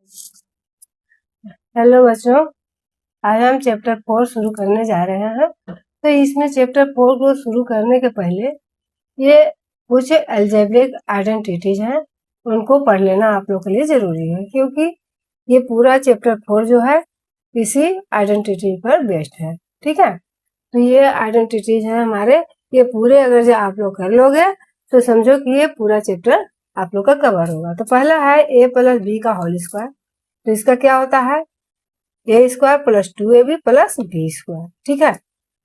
Hello बच्चों, आज हम चैप्टर 4 शुरू करने जा रहे हैं। तो इसमें चैप्टर 4 को शुरू करने के पहले ये कुछ अलजेब्रिक आइडेंटिटीज हैं, उनको पढ़ लेना आप लोग के लिए जरूरी है, क्योंकि ये पूरा चैप्टर 4 जो है इसी आइडेंटिटी पर बेस्ड है। ठीक है, तो ये आइडेंटिटीज है हमारे, ये पूरे अगर जो आप लोग कर लोगे तो समझो कि ये पूरा चैप्टर आप लोग का कवर होगा। तो पहला है a प्लस बी का होल स्क्वायर। तो इसका क्या होता है, a square plus 2ab plus b square. ठीक है,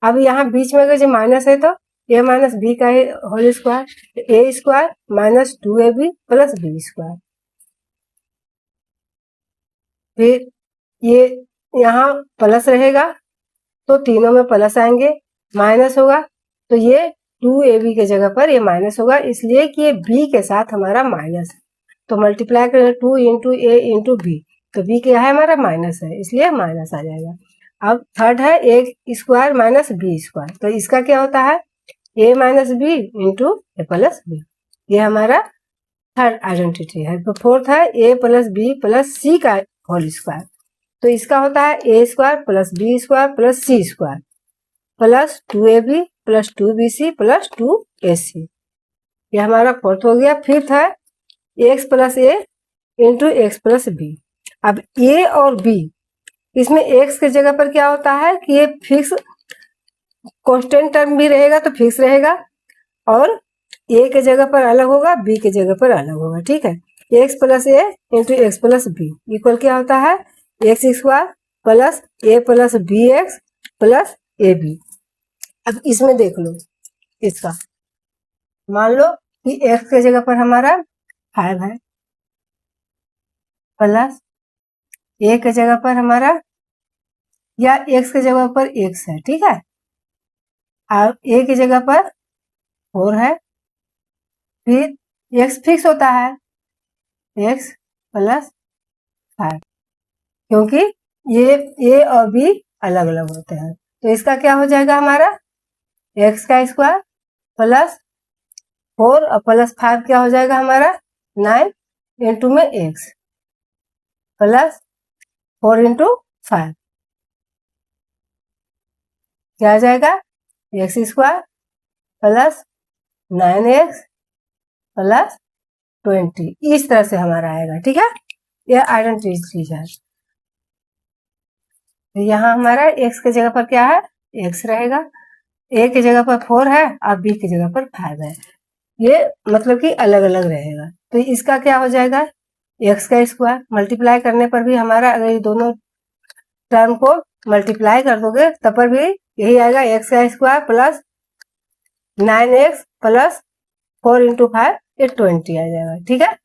अब यहाँ बीच में अगर जो माइनस है तो ए माइनस बी का whole square, a square minus 2ab plus b square. फिर ये यहाँ प्लस रहेगा तो तीनों में प्लस आएंगे, माइनस होगा तो ये 2ab के जगह पर ये माइनस होगा, इसलिए कि ये b के साथ हमारा माइनस है। तो मल्टीप्लाई करें 2 इंटू ए इंटू बी, तो b क्या है हमारा माइनस है, इसलिए माइनस आ जाएगा। अब थर्ड है a square minus b square. तो इसका क्या होता है, a minus b into a plus b, ये हमारा थर्ड आइडेंटिटी है। तो फोर्थ है a plus b plus c का होल स्क्वायर। तो इसका होता है a square plus b square plus c square plus 2ab plus 2bc plus 2ac, ये हमारा फोर्थ हो गया। फिफ्थ है x plus a into x plus b. अब ए और बी, इसमें एक्स के जगह पर क्या होता है कि ये फिक्स कांस्टेंट टर्म भी रहेगा तो फिक्स रहेगा, और ए के जगह पर अलग होगा, बी के जगह पर अलग होगा। ठीक है, x plus a into x plus b equal क्या होता है, x square plus a plus b x plus a b. अब इसमें देख लो, इसका मान लो कि एक्स के जगह पर हमारा 5 है प्लस ए के जगह पर हमारा, या एक्स के जगह पर एक्स है। ठीक है, और ए की जगह पर 4 है। फिर एक्स फिक्स होता है, एक्स प्लस 5, क्योंकि ये ए और बी अलग अलग होते हैं। तो इसका क्या हो जाएगा हमारा, एक्स का स्क्वायर प्लस 4 और प्लस 5 क्या हो जाएगा हमारा 9 इंटू में एक्स प्लस 4 इंटू 5 क्या आ जाएगा, x square plus 9x plus 20, इस तरह से हमारा आएगा। ठीक है, यह आइडेंटिटी है। तो यहाँ हमारा x के जगह पर क्या है, x रहेगा, a की जगह पर 4 है और b की जगह पर 5 है, ये मतलब कि अलग अलग रहेगा। तो इसका क्या हो जाएगा, x का स्क्वायर मल्टीप्लाई करने पर भी हमारा, अगर ये दोनों टर्म को मल्टीप्लाई कर दोगे तब पर भी यही आएगा, x का square plus 9x plus 4 into 5, ये 20 आ जाएगा। ठीक है,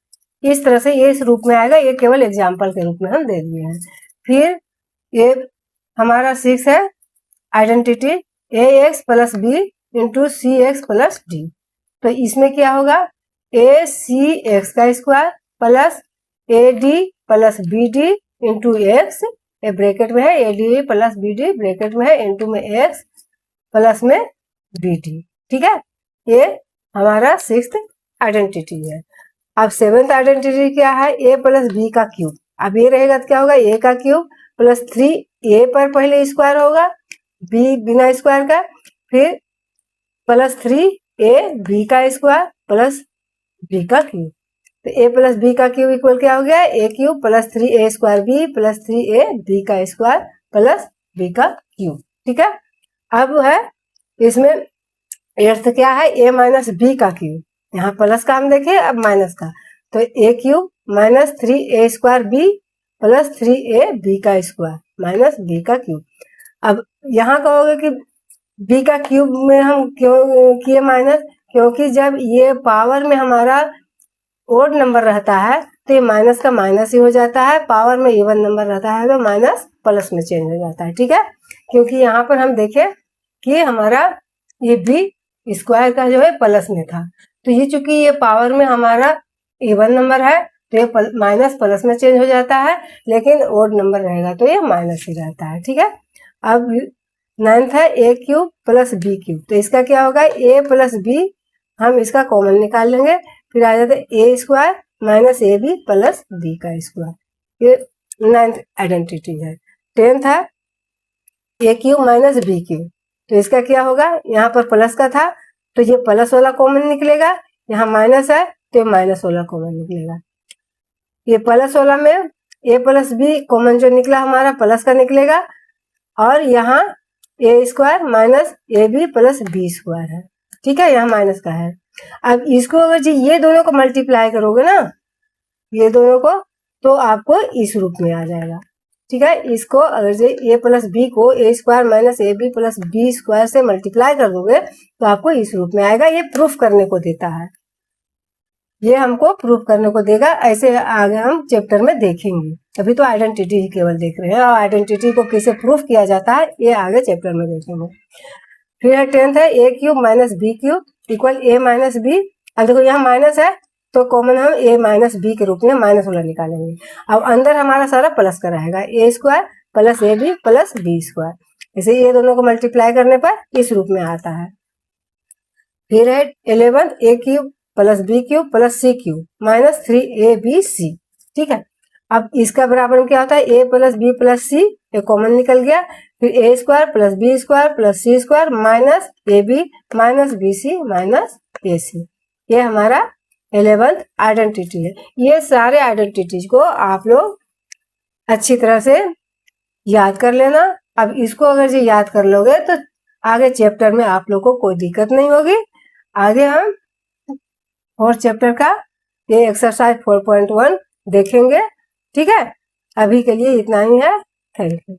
इस तरह से ये इस रूप में आएगा, ये केवल एग्जाम्पल के रूप में हम दे दिए हैं। फिर ये हमारा 6 है identity, a x plus b into c x plus d. तो इसमें क्या होगा, ए सी एक्स का square plus a d plus b d into x, ये ब्रैकेट में है, a d plus b d bracket में है, इंटू में एक्स प्लस में बी डी। ठीक है, ये हमारा 6th आइडेंटिटी है। अब 7th आइडेंटिटी क्या है, ए प्लस बी का क्यूब। अब ये रहेगा तो क्या होगा, ए का क्यूब प्लस 3a पर पहले स्क्वायर होगा, b बिना स्क्वायर का, फिर प्लस 3ab का स्क्वायर प्लस b का क्यूब। तो a प्लस b का क्यूब इक्वल क्या हो गया, a cube plus 3a square b plus 3ab का स्क्वायर प्लस b का क्यूब। ठीक है, अब है इसमें अर्थ क्या है, a माइनस b का क्यूब, यहाँ प्लस का हम देखें, अब माइनस का, तो a cube minus 3a square b plus 3ab का स्क्वायर माइनस b का क्यूब। अब यहाँ कहोगे कि b का क्यूब में हम क्यों किए माइनस, क्योंकि जब ये पावर में हमारा ओड नंबर रहता है तो ये माइनस का माइनस ही हो जाता है, पावर में इवन नंबर रहता है तो माइनस प्लस में चेंज हो जाता है। ठीक है, क्योंकि यहाँ पर हम देखें कि हमारा ये b स्क्वायर का जो है प्लस में था, तो ये चूंकि ये पावर में हमारा इवन नंबर है तो ये माइनस प्लस में चेंज हो जाता है, लेकिन ओड नंबर रहेगा तो ये माइनस ही रहता है। ठीक है, अब 9th है a cube plus b cube. तो इसका क्या होगा, a प्लस b, हम इसका कॉमन निकाल लेंगे, फिर आ जाता है a square minus ab plus b का स्क्वायर। ये 9th आइडेंटिटी है। 10th है ए क्यू माइनस बी क्यू, तो इसका क्या होगा, यहाँ पर प्लस का था तो ये प्लस वाला कॉमन निकलेगा, यहाँ माइनस है तो ये माइनस वाला कॉमन निकलेगा। ये प्लस वाला में ए प्लस बी कॉमन जो निकला हमारा प्लस का निकलेगा, और यहाँ a square minus a b plus b square है, ठीक है, यहाँ माइनस का है। अब इसको अगर जी ये दोनों को मल्टीप्लाई करोगे ना, ये दोनों को, तो आपको इस रूप में आ जाएगा, ठीक है। इसको अगर जे ए प्लस बी को a square minus a b plus b square से मल्टीप्लाई कर दोगे तो आपको इस रूप में आएगा। ये प्रूफ करने को देता है, ये हमको प्रूफ करने को देगा। ऐसे आगे हम चैप्टर में देखेंगे, अभी तो आइडेंटिटी ही केवल देख रहे हैं, और आइडेंटिटी को कैसे प्रूफ किया जाता है ये आगे चैप्टर में देखेंगे। फिर है 10th है a cube minus b cube equal a minus b. अब देखो यहाँ माइनस है तो कॉमन हम ए माइनस बी के रूप में माइनस वाला निकालेंगे। अब अंदर हमारा सारा प्लस का रहेगा, a square plus a b plus b square. इसे ये दोनों को मल्टीप्लाई करने पर इस रूप में आता है। फिर है 11th a cube plus b cube plus c cube minus 3ab, ठीक है। अब इसका बराबर में क्या होता है, a plus b plus c, ये कॉमन निकल गया। फिर a square plus b square plus c square minus a b minus b c minus a c, ये हमारा 11th आइडेंटिटी है। ये सारे आइडेंटिटीज को आप लोग अच्छी तरह से याद कर लेना। अब इसको अगर जी याद कर लोगे तो आगे चैप्टर में आप लोग को कोई दिक्कत नहीं होगी। आगे हम 4th चैप्टर का ये एक्सरसाइज 4.1 देखेंगे, ठीक है। अभी के लिए इतना ही है, थैंक यू।